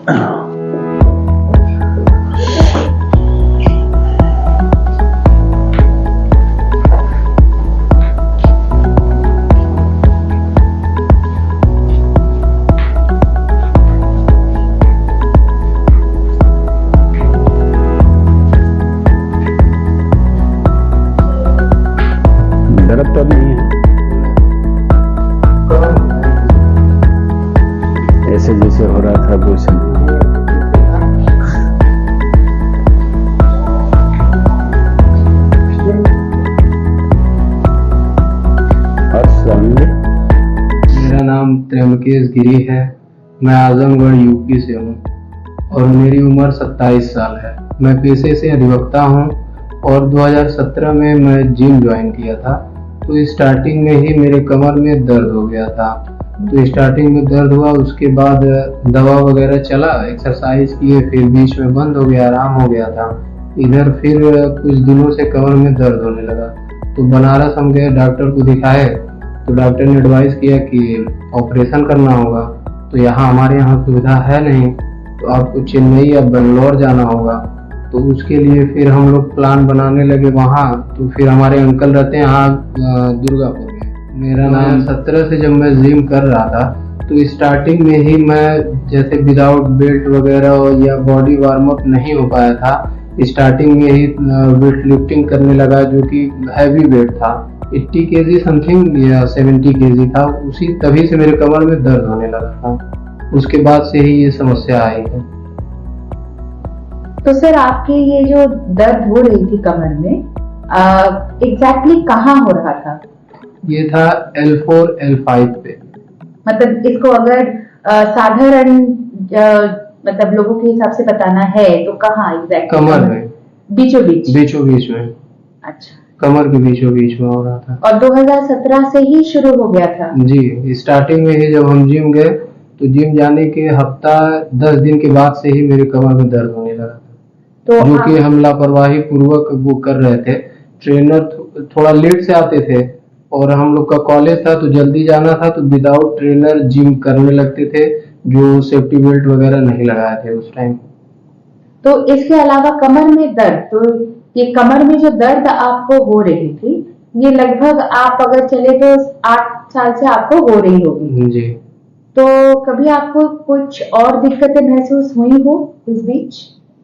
दर्द तो नहीं है, ऐसे जैसे हो रहा था कुछ मेरा नाम त्र्यंबकेश गिरी है। मैं आजमगढ़ यूपी से हूँ और मेरी उम्र 27 साल है। मैं पेशे से अधिवक्ता हूँ और 2017 में मैं जिम ज्वाइन किया था। तो स्टार्टिंग में ही मेरे कमर में दर्द हो गया था। तो स्टार्टिंग में दर्द हुआ, उसके बाद दवा वगैरह चला, एक्सरसाइज किए, फिर बीच में बंद हो गया, आराम हो गया था। इधर फिर कुछ दिनों से कमर में दर्द होने लगा। तो बनारस हम गए, डॉक्टर को दिखाए, तो डॉक्टर ने एडवाइस किया कि ऑपरेशन करना होगा। तो यहाँ हमारे यहाँ सुविधा है नहीं, तो आपको चेन्नई या बेंगलोर जाना होगा। तो उसके लिए फिर हम लोग प्लान बनाने लगे वहाँ। तो फिर हमारे अंकल रहते हैं यहाँ दुर्गापुर में। मेरा नाम 17 से जब मैं जिम कर रहा था, तो स्टार्टिंग में ही मैं जैसे विदाउट बेल्ट वगैरह या बॉडी वार्म अप नहीं हो पाया था। स्टार्टिंग में ही वेट लिफ्टिंग करने लगा, जो कि हैवी वेट था, 80 kg समथिंग या 70 kg था। उसी तभी से मेरे कमर में दर्द होने लगा था। उसके बाद से ही ये समस्या आई है। तो सर, आपके ये जो दर्द हो रही थी कमर में, एग्जैक्टली कहाँ हो रहा था? ये था L4 L5 पे। मतलब इसको अगर साधारण मतलब लोगों के हिसाब से बताना है तो कहाँ एग्जैक्टली? कमर में, बीचों बीच। बीचों बीच में। अच्छा, कमर के बीचों बीच में हो रहा था। और 2017 से ही शुरू हो गया था? जी, स्टार्टिंग में ही जब हम जिम गए, तो जिम जाने के हफ्ता 10 दिन के बाद से ही मेरे कमर में दर्द होने लगा था। तो जो कि हम लापरवाही पूर्वक वो कर रहे थे। ट्रेनर थोड़ा लेट से आते थे और हम लोग का कॉलेज था, तो जल्दी जाना था, तो विदाउट ट्रेनर जिम करने लगते थे, जो सेफ्टी बेल्ट वगैरह नहीं लगाए थे उस टाइम। तो इसके अलावा कमर में दर्द, तो ये कमर में जो दर्द आपको हो रही थी, ये लगभग आप अगर चले तो 8 साल से आपको हो रही होगी। जी। तो कभी आपको कुछ और दिक्कतें महसूस हुई हो इस बीच?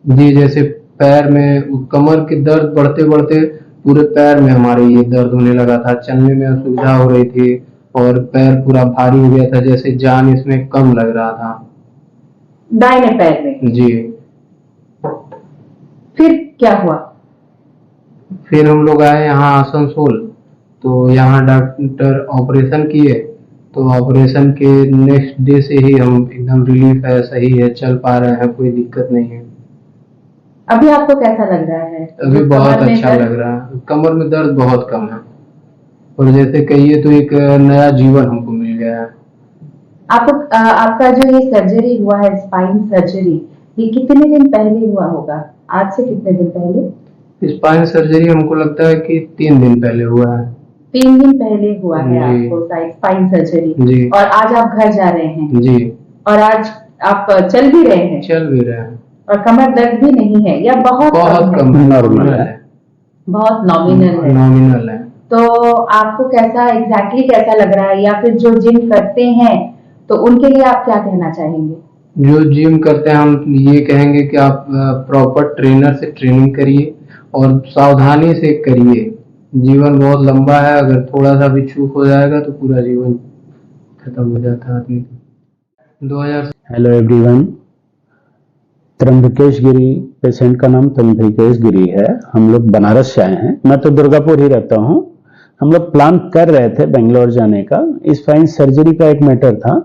जी, जैसे पैर में कमर के दर्द बढ़ते बढ़ते पूरे पैर में हमारे ये दर्द होने लगा था। चलने में असुविधा हो रही थी और पैर पूरा भारी हो गया था, जैसे जान इसमें कम लग रहा था। दाहिने पैर में? जी। फिर क्या हुआ? फिर हम लोग आए यहाँ आसनसोल, तो यहाँ डॉक्टर ऑपरेशन किए। तो ऑपरेशन के नेक्स्ट डे से ही हम एकदम रिलीफ है, सही है, चल पा रहे हैं, कोई दिक्कत नहीं है। अभी आपको कैसा लग रहा है? अभी बहुत अच्छा लग रहा है, कमर में दर्द बहुत कम है और जैसे कहिए तो एक नया जीवन हमको मिल गया है। आपको आपका जो ये सर्जरी हुआ है, स्पाइन सर्जरी, ये कितने दिन पहले हुआ होगा? आज से कितने दिन पहले? स्पाइन सर्जरी हमको लगता है कि 3 दिन पहले हुआ है। 3 दिन पहले हुआ है आपको स्पाइन सर्जरी? जी। और आज आप घर जा रहे हैं? जी। और आज आप चल भी रहे हैं? चल भी रहे हैं। और कमर दर्द भी नहीं है या बहुत कम है? नॉर्मल है, बहुत नॉमिनल है। नॉमिनल है। तो आपको कैसा एग्जैक्टली कैसा लग रहा है, या फिर जो जिम करते हैं तो उनके लिए आप क्या कहना चाहेंगे? जो जिम करते हैं हम ये कहेंगे कि आप प्रॉपर ट्रेनर से ट्रेनिंग करिए और सावधानी से करिए। जीवन बहुत लंबा है, अगर थोड़ा सा भी चूक हो जाएगा तो पूरा जीवन खत्म हो जाता है आदमी का। 2000। हेलो एवरीवन, त्र्यंबकेश गिरी, पेशेंट का नाम त्र्यंबकेश गिरी है। हम लोग बनारस से आए हैं, मैं तो दुर्गापुर ही रहता हूँ। हम लोग प्लान कर रहे थे बेंगलोर जाने का। स्पाइन सर्जरी का एक मैटर था,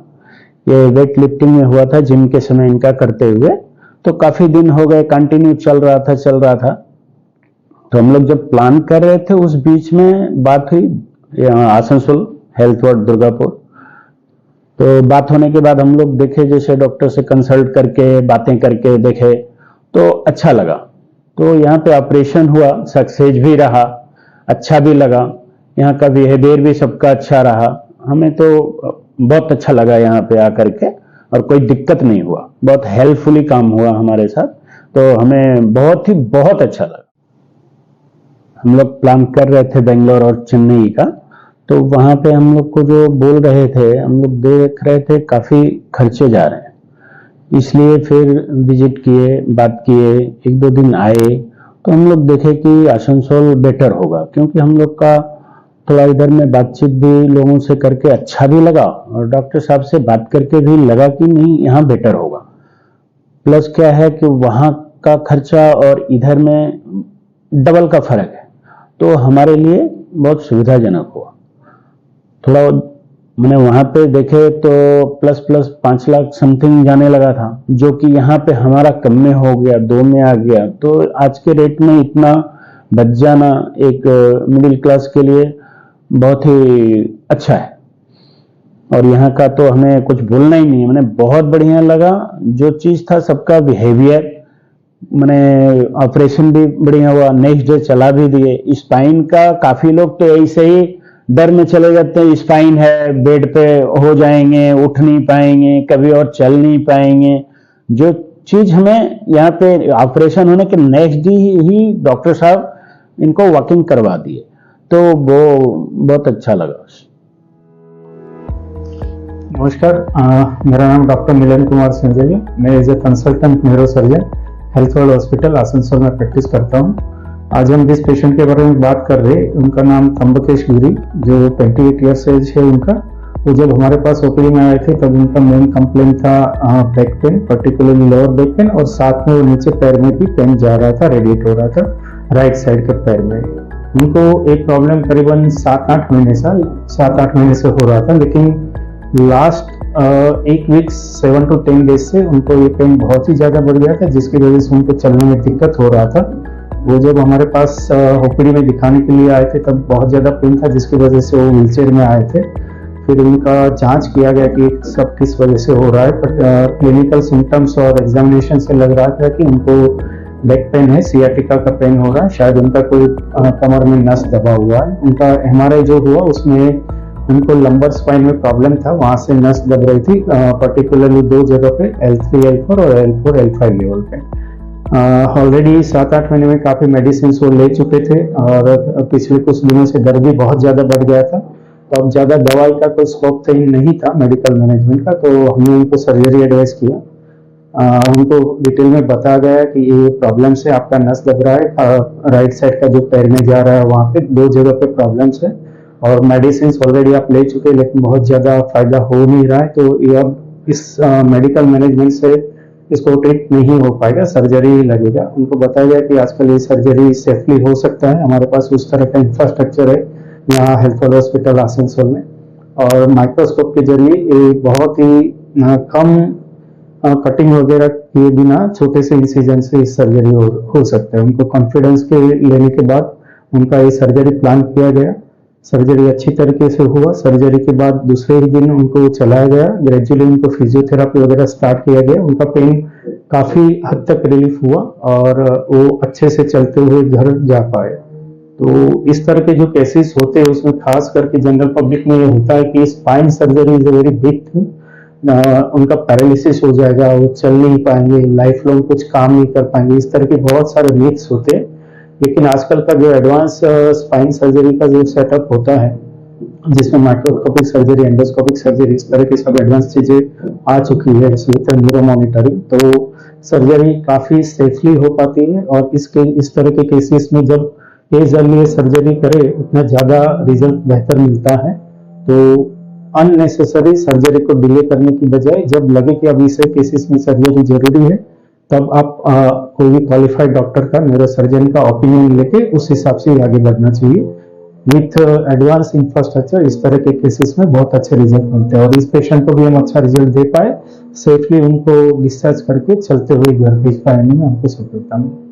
ये वेट लिफ्टिंग में हुआ था जिम के समय इनका करते हुए, तो काफी दिन हो गए, कंटिन्यू चल रहा था। तो हम लोग जब प्लान कर रहे थे उस बीच में बात हुई आसनसोल हेल्थ वार्ड दुर्गापुर। तो बात होने के बाद हम लोग देखे, जैसे डॉक्टर से कंसल्ट करके बातें करके देखे तो अच्छा लगा। तो यहाँ पे ऑपरेशन हुआ, सक्सेस भी रहा, अच्छा भी लगा। यहाँ का बिहेवियर भी सबका अच्छा रहा, हमें तो बहुत अच्छा लगा यहाँ पे आकर के। और कोई दिक्कत नहीं हुआ, बहुत हेल्पफुली काम हुआ हमारे साथ, तो हमें बहुत अच्छा लगा। हम लोग प्लान कर रहे थे बेंगलोर और चेन्नई का, तो वहां पे हम लोग को जो बोल रहे थे, हम लोग देख रहे थे काफी खर्चे जा रहे हैं, इसलिए फिर विजिट किए, बात किए, 1-2 दिन आए, तो हम लोग देखे कि आसनसोल बेटर होगा, क्योंकि हम लोग का थोड़ा इधर में बातचीत भी लोगों से करके अच्छा भी लगा, और डॉक्टर साहब से बात करके भी लगा कि नहीं यहाँ बेटर होगा। प्लस क्या है कि वहाँ का खर्चा और इधर में डबल का फर्क है, तो हमारे लिए बहुत सुविधाजनक हुआ। थोड़ा मैंने वहां पे देखे तो प्लस 5 लाख समथिंग जाने लगा था, जो कि यहाँ पे हमारा कम में हो गया, 2 में आ गया, तो आज के रेट में इतना बच जाना एक मिडिल क्लास के लिए बहुत ही अच्छा है। और यहाँ का तो हमें कुछ बोलना ही नहीं है, मैंने बहुत बढ़िया लगा। जो चीज था सबका बिहेवियर, मैंने ऑपरेशन भी बढ़िया हुआ, नेक्स्ट डे चला भी दिए। स्पाइन का काफी लोग तो ऐसे ही डर में चले जाते हैं, स्पाइन है, बेड पे हो जाएंगे, उठ नहीं पाएंगे, कभी और चल नहीं पाएंगे। जो चीज हमें यहाँ पे ऑपरेशन होने के नेक्स्ट डे ही डॉक्टर साहब इनको वॉकिंग करवा दिए, तो वो बहुत अच्छा लगा। नमस्कार, मेरा नाम डॉक्टर मिलन कुमार संजय है। मैं as a consultant neuro surgeon health world hospital Asansol में प्रैक्टिस करता हूँ। आज हम जिस पेशेंट के बारे में बात कर रहे हैं, उनका नाम त्र्यंबकेश गिरी, जो 28 ईयर्स एज है उनका। वो जब हमारे पास ओपीडी में आए थे तब उनका मेन कंप्लेंट था back pain, particularly lower back pain, और साथ में वो नीचे पैर में भी पेन जा रहा था, रेडिएट हो रहा था राइट साइड के पैर में। उनको एक प्रॉब्लम करीबन 7-8 महीने से हो रहा था, लेकिन लास्ट 1 वीक 7 to 10 डेज से उनको ये पेन बहुत ही ज्यादा बढ़ गया था, जिसकी वजह से उनको चलने में दिक्कत हो रहा था। वो जब हमारे पास ओपीडी में दिखाने के लिए आए थे तब बहुत ज्यादा पेन था, जिसकी वजह से वो व्हीलचेयर में आए थे। फिर उनका जांच किया गया कि सब किस वजह से हो रहा है, बट क्लिनिकल सिम्टम्स और एग्जामिनेशन से लग रहा था कि उनको बैक पेन है, सियाटिका का पेन हो रहा है, शायद उनका कोई कमर में नस दबा हुआ है। उनका एमआरआई जो हुआ उसमें उनको लंबर स्पाइन में प्रॉब्लम था, वहां से नस दब रही थी, पर्टिकुलरली 2 जगह पे L3 L4 और L4 L5 लेवल पे। ऑलरेडी 7-8 महीने में काफी मेडिसिन वो ले चुके थे, और पिछले कुछ दिनों से दर्द भी बहुत ज्यादा बढ़ गया था, तो अब ज्यादा दवाई का कोई स्कोप तो नहीं था मेडिकल मैनेजमेंट का, तो हमने उनको सर्जरी एडवाइस किया। उनको डिटेल में बताया गया कि ये प्रॉब्लम से आपका नस दब रहा है, राइट साइड का जो पैर में जा रहा है वहाँ पे 2 जगह पे प्रॉब्लम है, और मेडिसिन ऑलरेडी आप ले चुके, लेकिन बहुत ज्यादा फायदा हो नहीं रहा है, तो ये अब इस मेडिकल मैनेजमेंट से इसको ट्रीट नहीं हो पाएगा, सर्जरी ही लगेगा। उनको बताया गया कि आजकल ये सर्जरी सेफली हो सकता है, हमारे पास उस तरह का इंफ्रास्ट्रक्चर है यहाँ हेल्थ वर्ल्ड हॉस्पिटल आसनसोल में, और माइक्रोस्कोप के जरिए ये बहुत ही कम कटिंग वगैरह किए बिना छोटे से इंसिजन से इस सर्जरी हो सकता है। उनको कॉन्फिडेंस के लेने के बाद उनका ये सर्जरी प्लान किया गया। सर्जरी अच्छी तरीके से हुआ। सर्जरी के बाद दूसरे ही दिन उनको चलाया गया, ग्रेजुअली उनको फिजियोथेरापी वगैरह स्टार्ट किया गया। उनका पेन काफी हद तक रिलीफ हुआ और वो अच्छे से चलते हुए घर जा पाए। तो इस तरह के जो केसेस होते हैं उसमें खास करके जनरल पब्लिक में ये होता है कि spine surgery is very big thing, उनका पैरालिसिस हो जाएगा, वो चल नहीं पाएंगे, लाइफ लॉन्ग कुछ काम नहीं कर पाएंगे, इस तरह के बहुत सारे मिथ्स होते हैं। लेकिन आजकल का जो एडवांस स्पाइन सर्जरी का जो सेटअप होता है, जिसमें माइक्रोस्कोपिक सर्जरी, एंडोस्कोपिक सर्जरी, इस तरह की सब एडवांस चीजें आ चुकी है, न्यूरो मॉनिटरिंग, तो सर्जरी काफी सेफली हो पाती है। और इस तरह के केसेस में जब एज अर्ली सर्जरी करे उतना ज्यादा रिजल्ट बेहतर मिलता है। तो अननेसेसरी सर्जरी को डिले करने की बजाय जब लगे कि अब इस केसेस में सर्जरी जरूरी है, तब आप कोई भी क्वालिफाइड डॉक्टर का, न्यूरो सर्जन का ओपिनियन लेके उस हिसाब से आगे बढ़ना चाहिए। विथ एडवांस इंफ्रास्ट्रक्चर इस तरह के केसेस में बहुत अच्छे रिजल्ट मिलते हैं, और इस पेशेंट को भी हम अच्छा रिजल्ट दे पाए, सेफली उनको डिस्चार्ज करके चलते हुए घर भेज पाने में हमको सफलता मिली।